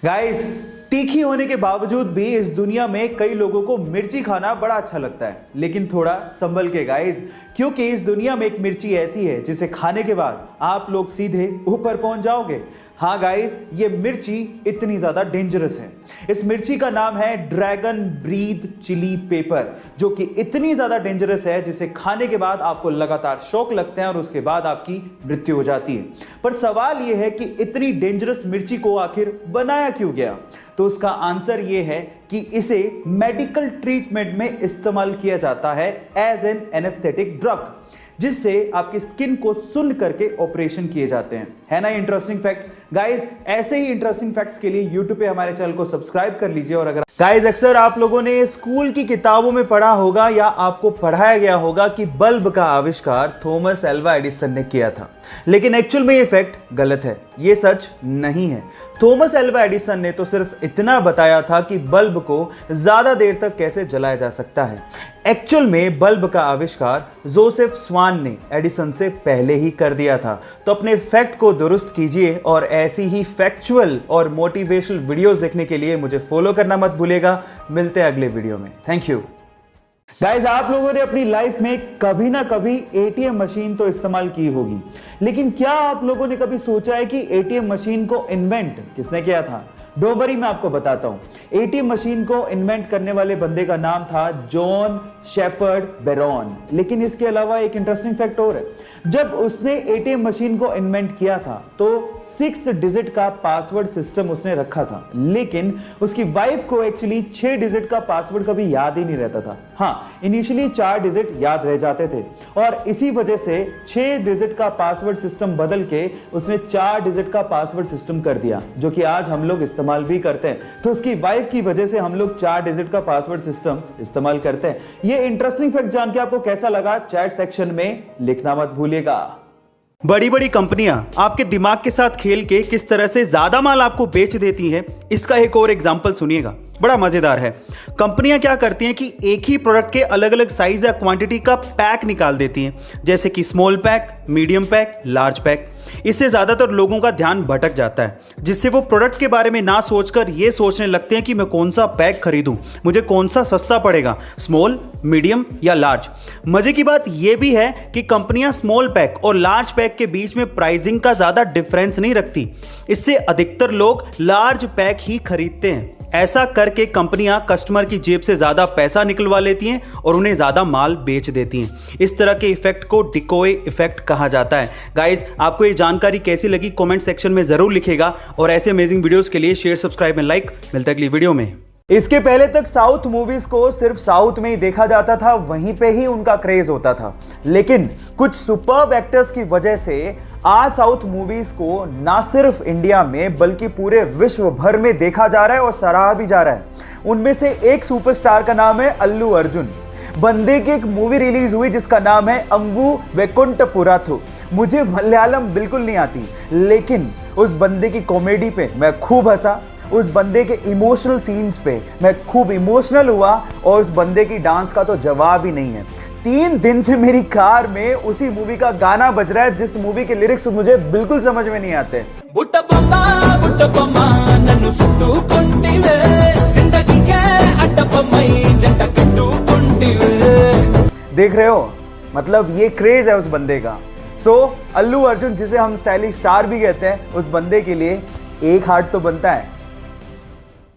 Guys, तीखी होने के बावजूद भी इस दुनिया में कई लोगों को मिर्ची खाना बड़ा अच्छा लगता है, लेकिन थोड़ा संभल के गाइस, क्योंकि इस दुनिया में एक मिर्ची ऐसी है जिसे खाने के बाद आप लोग सीधे ऊपर पहुंच जाओगे। हाँ गाइस, ये मिर्ची इतनी ज्यादा डेंजरस है। इस मिर्ची का नाम है ड्रैगन ब्रीथ चिली पेपर, जो कि इतनी ज्यादा डेंजरस है जिसे खाने के बाद आपको लगातार शौक लगते हैं और उसके बाद आपकी मृत्यु हो जाती है। पर सवाल यह है कि इतनी डेंजरस मिर्ची को आखिर बनाया क्यों गया? तो उसका आंसर यह है कि इसे मेडिकल ट्रीटमेंट में इस्तेमाल किया जाता है एज एन एनेस्थेटिक ड्रग, जिससे आपकी स्किन को सुन करके ऑपरेशन किए जाते हैं। है ना इंटरेस्टिंग फैक्ट? गाइस, ऐसे ही इंटरेस्टिंग फैक्ट्स के लिए YouTube पे हमारे चैनल को सब्सक्राइब कर लीजिए। और अगर गाइस, अक्सर आप लोगों ने स्कूल की किताबों में पढ़ा होगा या आपको पढ़ाया गया होगा कि बल्ब का आविष्कार थॉमस एल्वा एडिसन ने किया था, लेकिन एक्चुअल में ये फैक्ट गलत है, ये सच नहीं है। थॉमस एल्वा एडिसन ने तो सिर्फ इतना बताया था कि बल्ब को ज्यादा देर तक कैसे जलाया जा सकता है। एक्चुअल में बल्ब का आविष्कार जोसेफ स्वान ने एडिसन से पहले ही कर दिया था। तो अपने फैक्ट को दुरुस्त कीजिए और ऐसी ही फैक्चुअल और मोटिवेशनल वीडियोस देखने के लिए मुझे फॉलो करना मत भूलिएगा। मिलते हैं अगले वीडियो में। Thank you. गाइस, आप लोगों ने अपनी लाइफ में कभी ना कभी एटीएम मशीन तो इस्तेमाल की होगी, लेकिन क्या आप लोगों ने कभी सोचा है कि एटीएम मशीन को इन्वेंट किसने किया था? डोंट वरी, मैं आपको बताता हूं। एटीएम मशीन को इन्वेंट करने वाले बंदे का नाम था जॉन शेफर्ड बेरॉन। लेकिन इसके अलावा एक इंटरेस्टिंग फैक्ट और है। जब उसने एटीएम मशीन को इन्वेंट किया था तो 6 डिजिट का पासवर्ड सिस्टम उसने रखा था, लेकिन उसकी वाइफ को एक्चुअली 6 डिजिट का पासवर्ड कभी याद ही नहीं रहता था। हाँ, इनिशियली 4 डिजिट याद रह जाते थे और इसी वजह से 6 डिजिट का पासवर्ड सिस्टम बदल के उसने 4 डिजिट का पासवर्ड सिस्टम कर दिया, जो कि आज हम लोग इस्तेमाल भी करते हैं। तो उसकी वाइफ की वजह से हम लोग 4 डिजिट का पासवर्ड सिस्टम इस्तेमाल करते हैं। ये इंटरेस्टिंग फैक्ट जान के आपको कैसा लगा, चैट सेक्शन में लिखना मत भूलिएगा। बड़ी बड़ी कंपनियां आपके दिमाग के साथ खेल के किस तरह से ज्यादा माल आपको बेच देती हैं, इसका एक और एग्जांपल सुनिएगा, बड़ा मजेदार है। कंपनियां क्या करती हैं कि एक ही प्रोडक्ट के अलग अलग साइज या क्वांटिटी का पैक निकाल देती हैं, जैसे कि small pack, medium pack, large pack. इससे ज्यादातर लोगों का ध्यान भटक जाता है, जिससे वो प्रोडक्ट के बारे में ना सोचकर ये सोचने लगते हैं कि मैं कौन सा पैक खरीदूं, मुझे कौन सा सस्ता पड़ेगा, स्मॉल, मीडियम या लार्ज। मजे की बात यह भी है कि कंपनियां स्मॉल पैक और लार्ज पैक के बीच में प्राइसिंग का ज्यादा डिफरेंस नहीं रखती। इससे अधिकतर लोग लार्ज पैक ही खरीदते हैं। ऐसा करके कंपनियां कस्टमर की जेब से ज्यादा पैसा निकलवा लेती हैं और उन्हें ज्यादा माल बेच देती हैं। इस तरह के इफेक्ट को डिकोय इफेक्ट कहा जाता है। गाइस, आपको ये जानकारी कैसी लगी कमेंट सेक्शन में जरूर लिखिएगा और ऐसे अमेजिंग वीडियोस के लिए शेयर, सब्सक्राइब एंड लाइक। मिलते हैं अगली वीडियो में। इसके पहले तक साउथ मूवीज को सिर्फ साउथ में ही देखा जाता था, वहीं पे ही उनका क्रेज होता था, लेकिन कुछ सुपर्ब एक्टर्स की वजह से आज साउथ मूवीज को ना सिर्फ इंडिया में बल्कि पूरे विश्व भर में देखा जा रहा है और सराहा भी जा रहा है। उनमें से एक सुपरस्टार का नाम है अल्लू अर्जुन। बंदे की एक मूवी रिलीज हुई जिसका नाम है अंगू वैकुंठपुरथु। मुझे मलयालम बिल्कुल नहीं आती, लेकिन उस बंदे की कॉमेडी पे मैं खूब हंसा, उस बंदे के इमोशनल सीन्स पे मैं खूब इमोशनल हुआ और उस बंदे की डांस का तो जवाब ही नहीं है। 3 दिन से मेरी कार में उसी मूवी का गाना बज रहा है, जिस मूवी के लिरिक्स मुझे बिल्कुल समझ में नहीं आते। देख रहे हो, मतलब ये क्रेज है उस बंदे का। सो अल्लू अर्जुन, जिसे हम स्टाइलिश स्टार भी कहते हैं, उस बंदे के लिए एक हार्ट तो बनता है।